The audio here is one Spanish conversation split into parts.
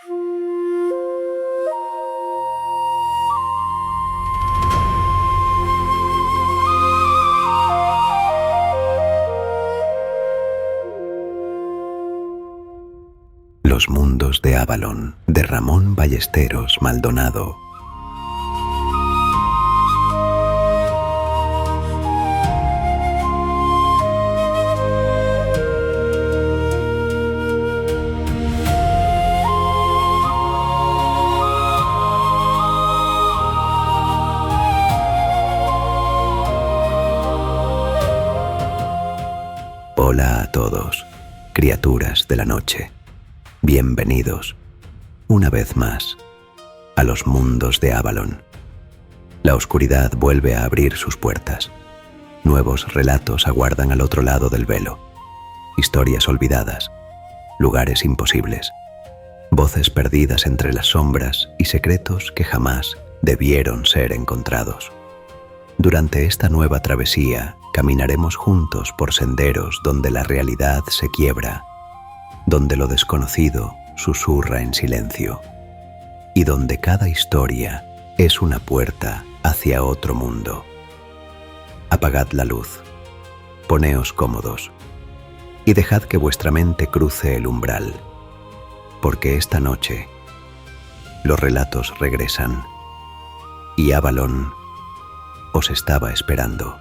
Los mundos de Avalon, de Ramón Ballesteros Maldonado. Hola a todos, criaturas de la noche. Bienvenidos, una vez más, a los mundos de Avalon. La oscuridad vuelve a abrir sus puertas. Nuevos relatos aguardan al otro lado del velo. Historias olvidadas, lugares imposibles, voces perdidas entre las sombras y secretos que jamás debieron ser encontrados. Durante esta nueva travesía, caminaremos juntos por senderos donde la realidad se quiebra, donde lo desconocido susurra en silencio y donde cada historia es una puerta hacia otro mundo. Apagad la luz, poneos cómodos y dejad que vuestra mente cruce el umbral, porque esta noche los relatos regresan y Avalon os estaba esperando.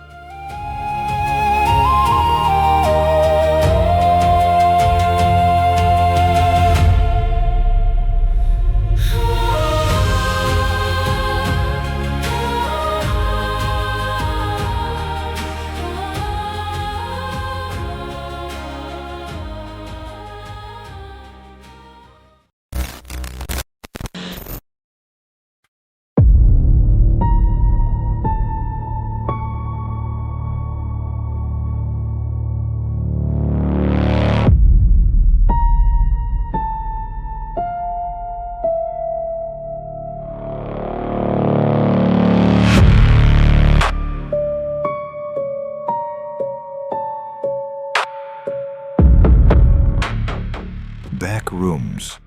Backrooms,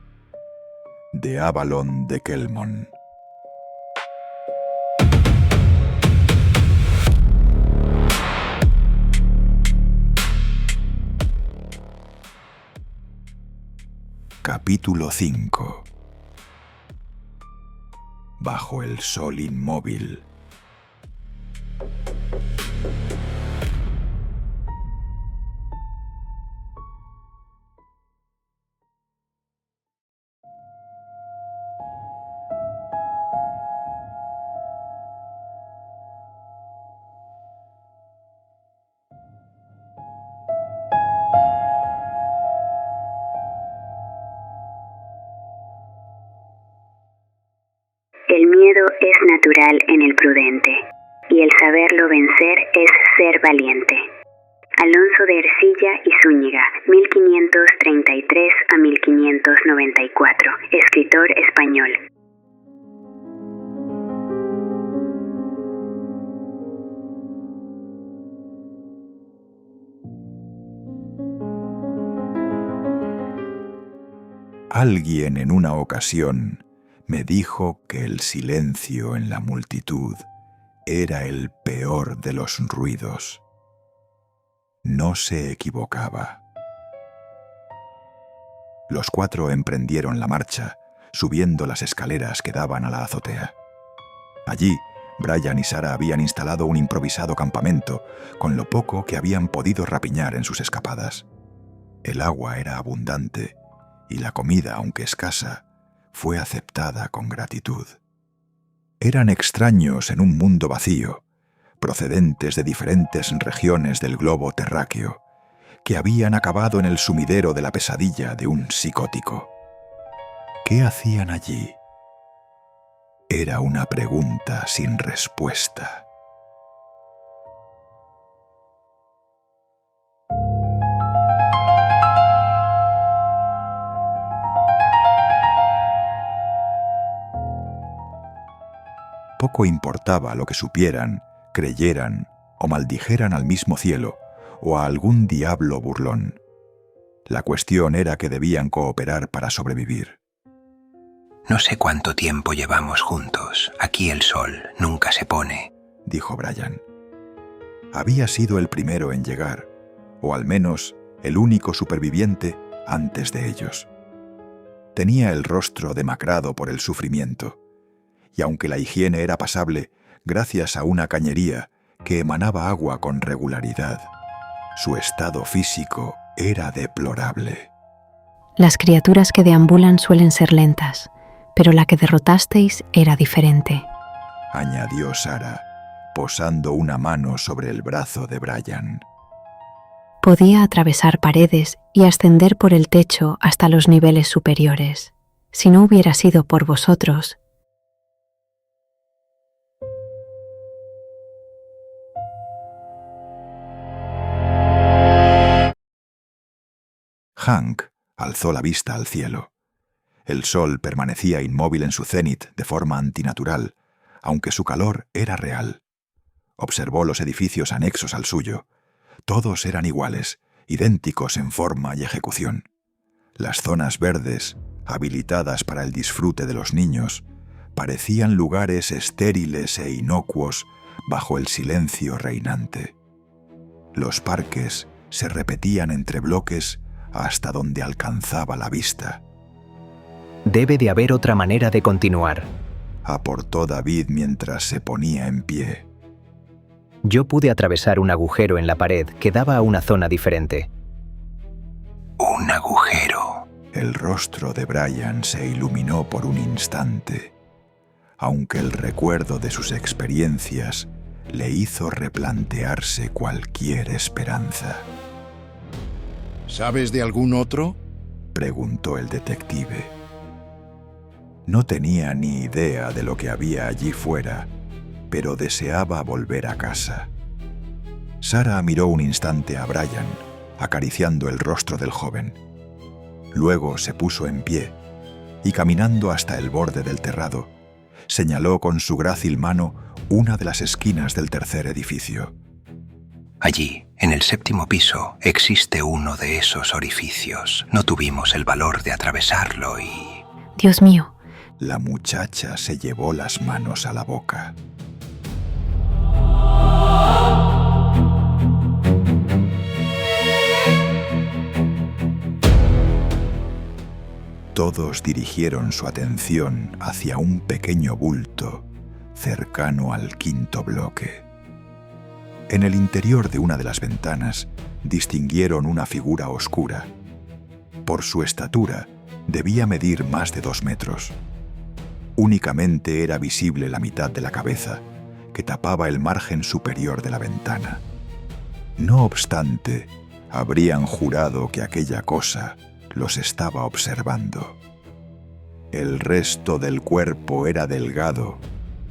de Avalon de Kelmon. Capítulo 5. Bajo el sol inmóvil. El miedo es natural en el prudente, y el saberlo vencer es ser valiente. Alonso de Ercilla y Zúñiga, 1533 a 1594, escritor español. Alguien en una ocasión me dijo que el silencio en la multitud era el peor de los ruidos. No se equivocaba. Los cuatro emprendieron la marcha, subiendo las escaleras que daban a la azotea. Allí, Brian y Sarah habían instalado un improvisado campamento, con lo poco que habían podido rapiñar en sus escapadas. El agua era abundante, y la comida, aunque escasa, fue aceptada con gratitud. Eran extraños en un mundo vacío, procedentes de diferentes regiones del globo terráqueo, que habían acabado en el sumidero de la pesadilla de un psicótico. ¿Qué hacían allí? Era una pregunta sin respuesta. Poco importaba lo que supieran, creyeran o maldijeran al mismo cielo o a algún diablo burlón. La cuestión era que debían cooperar para sobrevivir. No sé cuánto tiempo llevamos juntos. Aquí el sol nunca se pone, dijo Brian. Había sido el primero en llegar, o al menos el único superviviente antes de ellos. Tenía el rostro demacrado por el sufrimiento, y aunque la higiene era pasable gracias a una cañería que emanaba agua con regularidad, su estado físico era deplorable. Las criaturas que deambulan suelen ser lentas, pero la que derrotasteis era diferente, añadió Sarah, posando una mano sobre el brazo de Brian. Podía atravesar paredes y ascender por el techo hasta los niveles superiores. Si no hubiera sido por vosotros, Hank alzó la vista al cielo. El sol permanecía inmóvil en su cénit de forma antinatural, aunque su calor era real. Observó los edificios anexos al suyo. Todos eran iguales, idénticos en forma y ejecución. Las zonas verdes, habilitadas para el disfrute de los niños, parecían lugares estériles e inocuos bajo el silencio reinante. Los parques se repetían entre bloques hasta donde alcanzaba la vista. Debe de haber otra manera de continuar, aportó David mientras se ponía en pie. Yo pude atravesar un agujero en la pared que daba a una zona diferente. Un agujero. El rostro de Brian se iluminó por un instante, aunque el recuerdo de sus experiencias le hizo replantearse cualquier esperanza. ¿Sabes de algún otro?, preguntó el detective. No tenía ni idea de lo que había allí fuera, pero deseaba volver a casa. Sarah miró un instante a Brian, acariciando el rostro del joven. Luego se puso en pie y, caminando hasta el borde del terrado, señaló con su grácil mano una de las esquinas del tercer edificio. Allí, en el 7º piso, existe uno de esos orificios. No tuvimos el valor de atravesarlo y... Dios mío. La muchacha se llevó las manos a la boca. Todos dirigieron su atención hacia un pequeño bulto cercano al 5º bloque. En el interior de una de las ventanas distinguieron una figura oscura. Por su estatura, debía medir más de 2 metros. Únicamente era visible la mitad de la cabeza, que tapaba el margen superior de la ventana. No obstante, habrían jurado que aquella cosa los estaba observando. El resto del cuerpo era delgado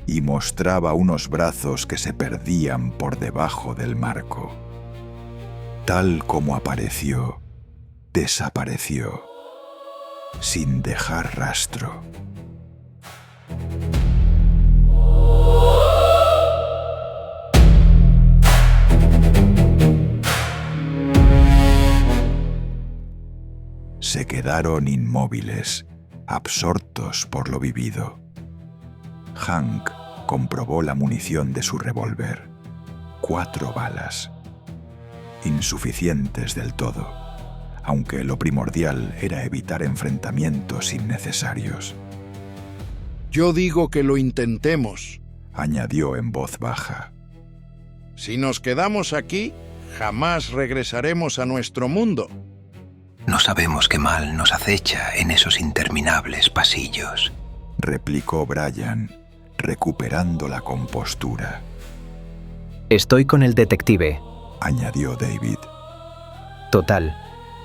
y mostraba unos brazos que se perdían por debajo del marco. Tal como apareció, desapareció, sin dejar rastro. Se quedaron inmóviles, absortos por lo vivido. Hank comprobó la munición de su revólver. 4 balas. Insuficientes del todo, aunque lo primordial era evitar enfrentamientos innecesarios. Yo digo que lo intentemos, añadió en voz baja. Si nos quedamos aquí, jamás regresaremos a nuestro mundo. No sabemos qué mal nos acecha en esos interminables pasillos, replicó Brian, recuperando la compostura. Estoy con el detective, añadió David. Total,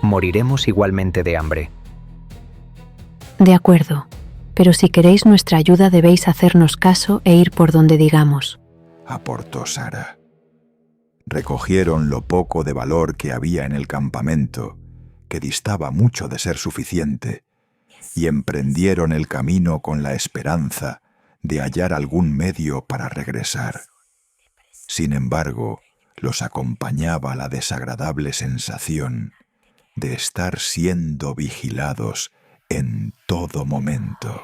moriremos igualmente de hambre. De acuerdo, pero si queréis nuestra ayuda debéis hacernos caso e ir por donde digamos, aportó Sarah. Recogieron lo poco de valor que había en el campamento, que distaba mucho de ser suficiente, y emprendieron el camino con la esperanza de hallar algún medio para regresar. Sin embargo, los acompañaba la desagradable sensación de estar siendo vigilados en todo momento.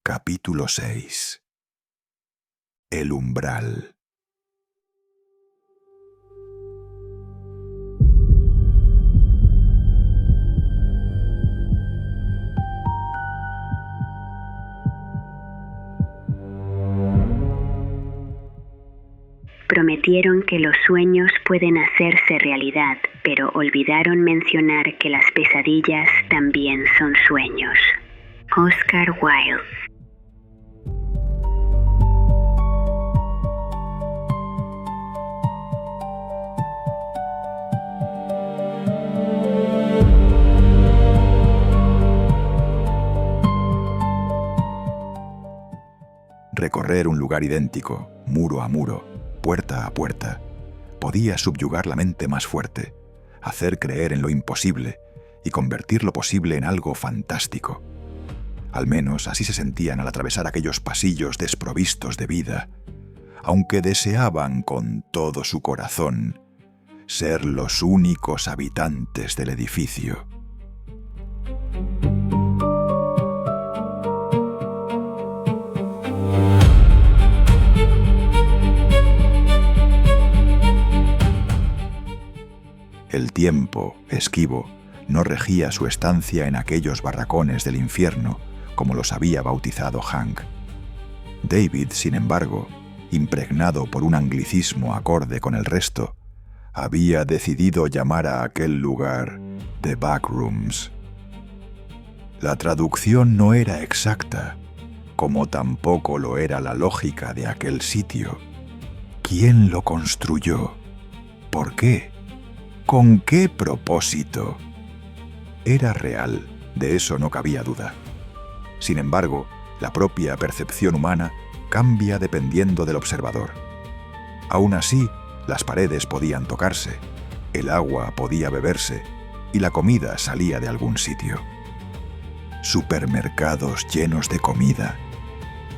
Capítulo 6. El umbral. Prometieron que los sueños pueden hacerse realidad, pero olvidaron mencionar que las pesadillas también son sueños. Oscar Wilde. Recorrer un lugar idéntico, muro a muro, puerta a puerta, podía subyugar la mente más fuerte, hacer creer en lo imposible y convertir lo posible en algo fantástico. Al menos así se sentían al atravesar aquellos pasillos desprovistos de vida, aunque deseaban con todo su corazón ser los únicos habitantes del edificio. El tiempo, esquivo, no regía su estancia en aquellos barracones del infierno, como los había bautizado Hank. David, sin embargo, impregnado por un anglicismo acorde con el resto, había decidido llamar a aquel lugar The Backrooms. La traducción no era exacta, como tampoco lo era la lógica de aquel sitio. ¿Quién lo construyó? ¿Por qué? ¿Con qué propósito? Era real, de eso no cabía duda. Sin embargo, la propia percepción humana cambia dependiendo del observador. Aún así, las paredes podían tocarse, el agua podía beberse y la comida salía de algún sitio. Supermercados llenos de comida,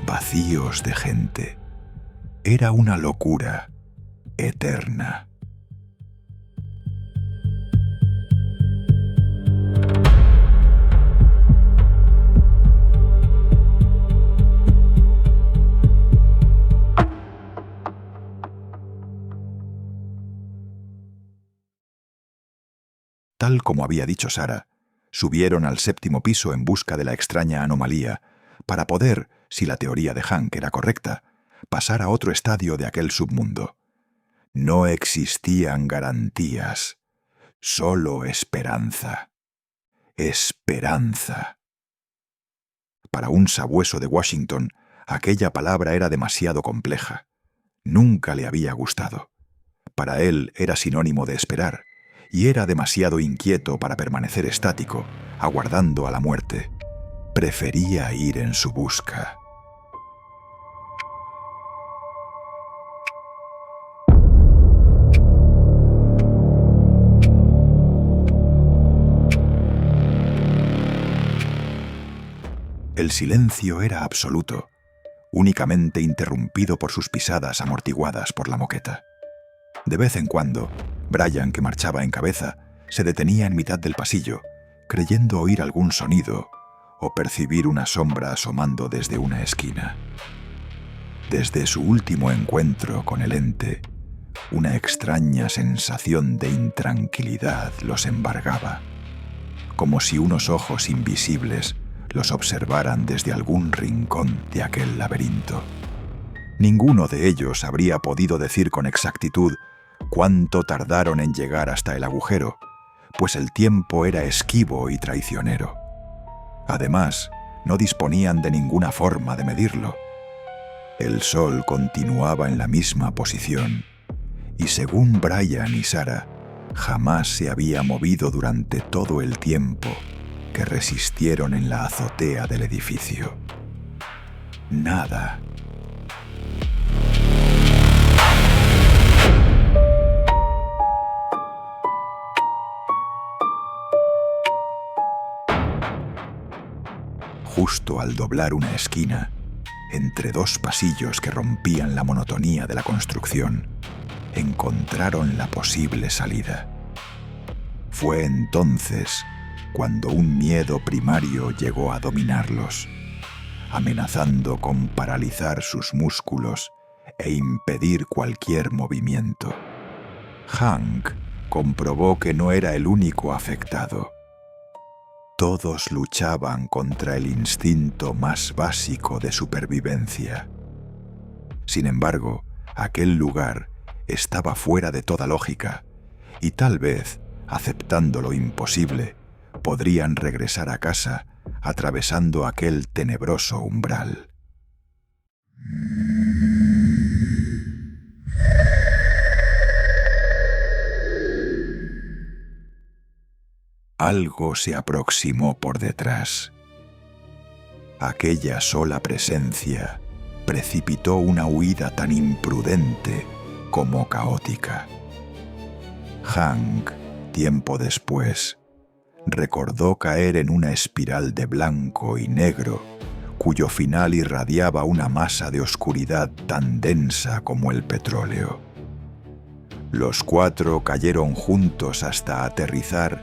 vacíos de gente. Era una locura eterna. Tal como había dicho Sarah, subieron al 7º piso en busca de la extraña anomalía, para poder, si la teoría de Hank era correcta, pasar a otro estadio de aquel submundo. No existían garantías, solo esperanza. Esperanza. Para un sabueso de Washington, aquella palabra era demasiado compleja. Nunca le había gustado. Para él era sinónimo de esperar, y era demasiado inquieto para permanecer estático, aguardando a la muerte. Prefería ir en su busca. El silencio era absoluto, únicamente interrumpido por sus pisadas amortiguadas por la moqueta. De vez en cuando, Brian, que marchaba en cabeza, se detenía en mitad del pasillo, creyendo oír algún sonido o percibir una sombra asomando desde una esquina. Desde su último encuentro con el ente, una extraña sensación de intranquilidad los embargaba, como si unos ojos invisibles los observaran desde algún rincón de aquel laberinto. Ninguno de ellos habría podido decir con exactitud cuánto tardaron en llegar hasta el agujero, pues el tiempo era esquivo y traicionero. Además, no disponían de ninguna forma de medirlo. El sol continuaba en la misma posición, y según Brian y Sarah, jamás se había movido durante todo el tiempo que resistieron en la azotea del edificio. Nada. Justo al doblar una esquina, entre dos pasillos que rompían la monotonía de la construcción, encontraron la posible salida. Fue entonces cuando un miedo primario llegó a dominarlos, amenazando con paralizar sus músculos e impedir cualquier movimiento. Hank comprobó que no era el único afectado. Todos luchaban contra el instinto más básico de supervivencia. Sin embargo, aquel lugar estaba fuera de toda lógica y tal vez, aceptando lo imposible, podrían regresar a casa atravesando aquel tenebroso umbral. Algo se aproximó por detrás. Aquella sola presencia precipitó una huida tan imprudente como caótica. Hank, tiempo después, recordó caer en una espiral de blanco y negro, cuyo final irradiaba una masa de oscuridad tan densa como el petróleo. Los cuatro cayeron juntos hasta aterrizar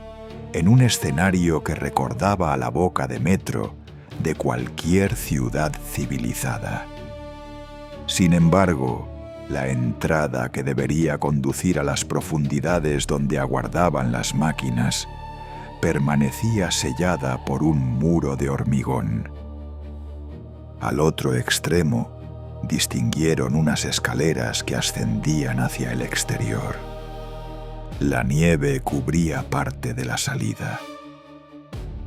en un escenario que recordaba a la boca de metro de cualquier ciudad civilizada. Sin embargo, la entrada que debería conducir a las profundidades donde aguardaban las máquinas permanecía sellada por un muro de hormigón. Al otro extremo distinguieron unas escaleras que ascendían hacia el exterior. La nieve cubría parte de la salida.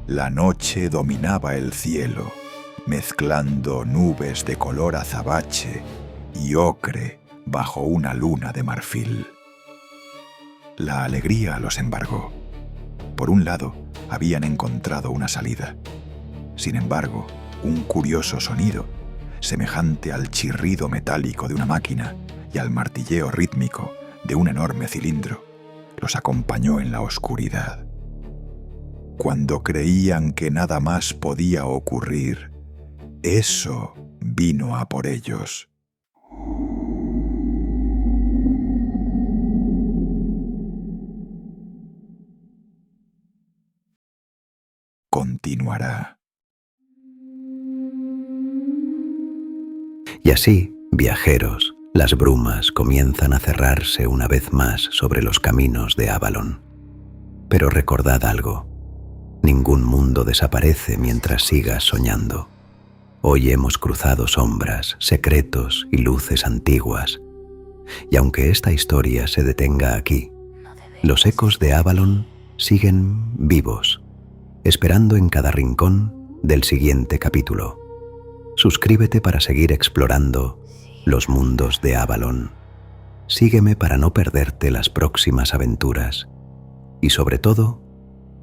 La noche dominaba el cielo, mezclando nubes de color azabache y ocre bajo una luna de marfil. La alegría los embargó. Por un lado, habían encontrado una salida. Sin embargo, un curioso sonido, semejante al chirrido metálico de una máquina y al martilleo rítmico de un enorme cilindro, los acompañó en la oscuridad. Cuando creían que nada más podía ocurrir, eso vino a por ellos. Continuará. Y así, viajeros, las brumas comienzan a cerrarse una vez más sobre los caminos de Avalon. Pero recordad algo, ningún mundo desaparece mientras sigas soñando. Hoy hemos cruzado sombras, secretos y luces antiguas. Y aunque esta historia se detenga aquí, los ecos de Avalon siguen vivos, esperando en cada rincón del siguiente capítulo. Suscríbete para seguir explorando los mundos de Avalon. Sígueme para no perderte las próximas aventuras. Y sobre todo,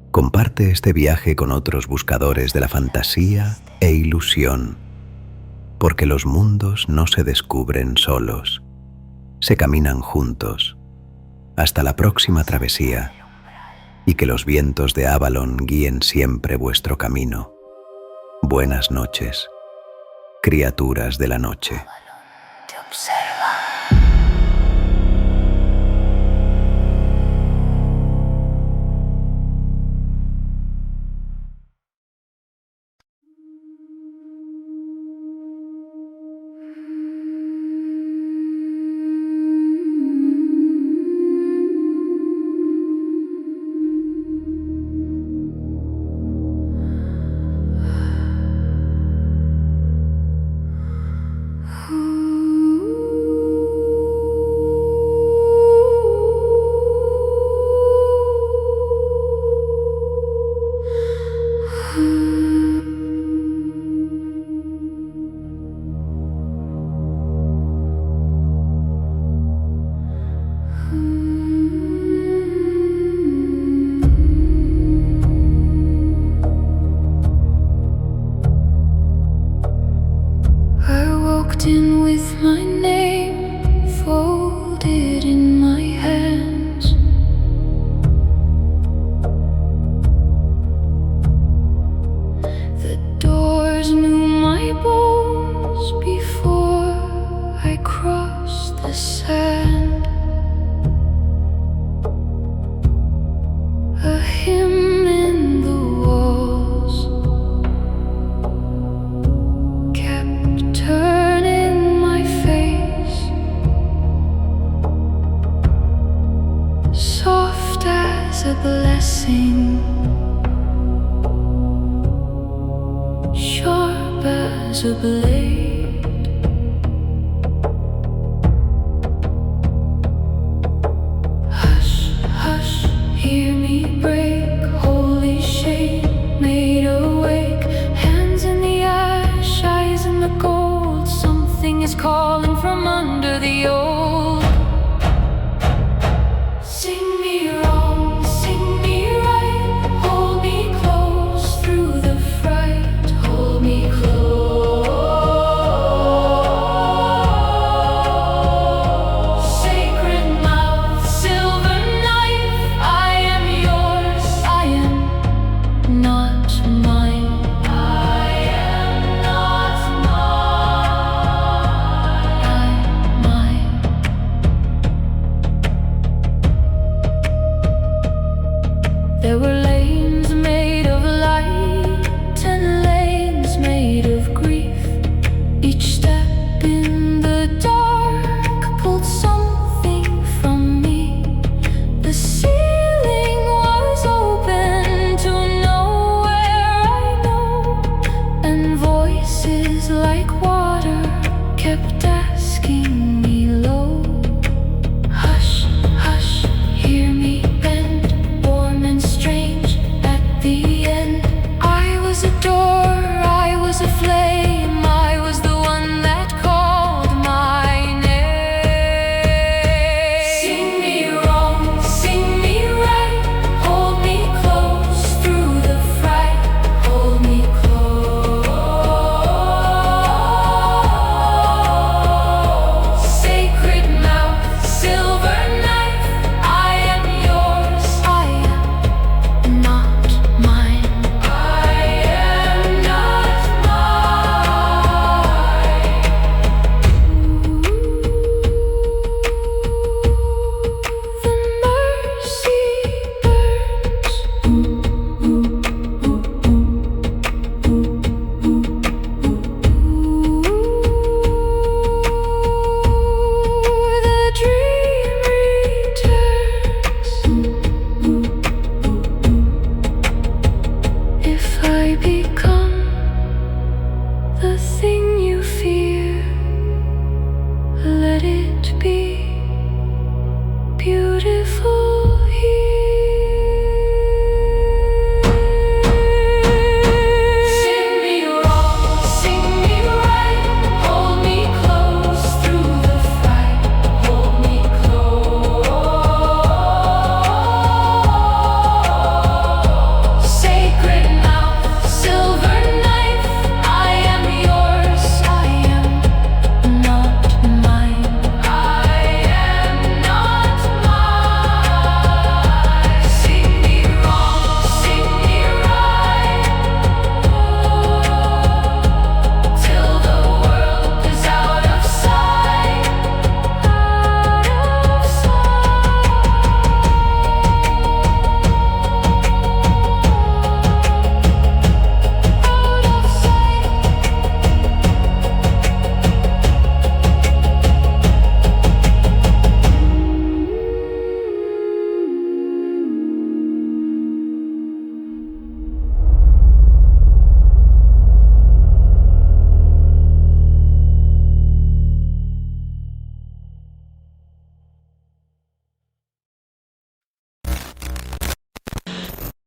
comparte este viaje con otros buscadores de la fantasía e ilusión, porque los mundos no se descubren solos, se caminan juntos. Hasta la próxima travesía, y que los vientos de Avalon guíen siempre vuestro camino. Buenas noches, criaturas de la noche. Te observa. In with my name folded in my hands. The doors knew my bones before I crossed the sand. A sing, sharp as a blade. Hush, hush, hear me break. Holy shade, made awake. Hands in the ash, eyes in the gold. Something is calling from under the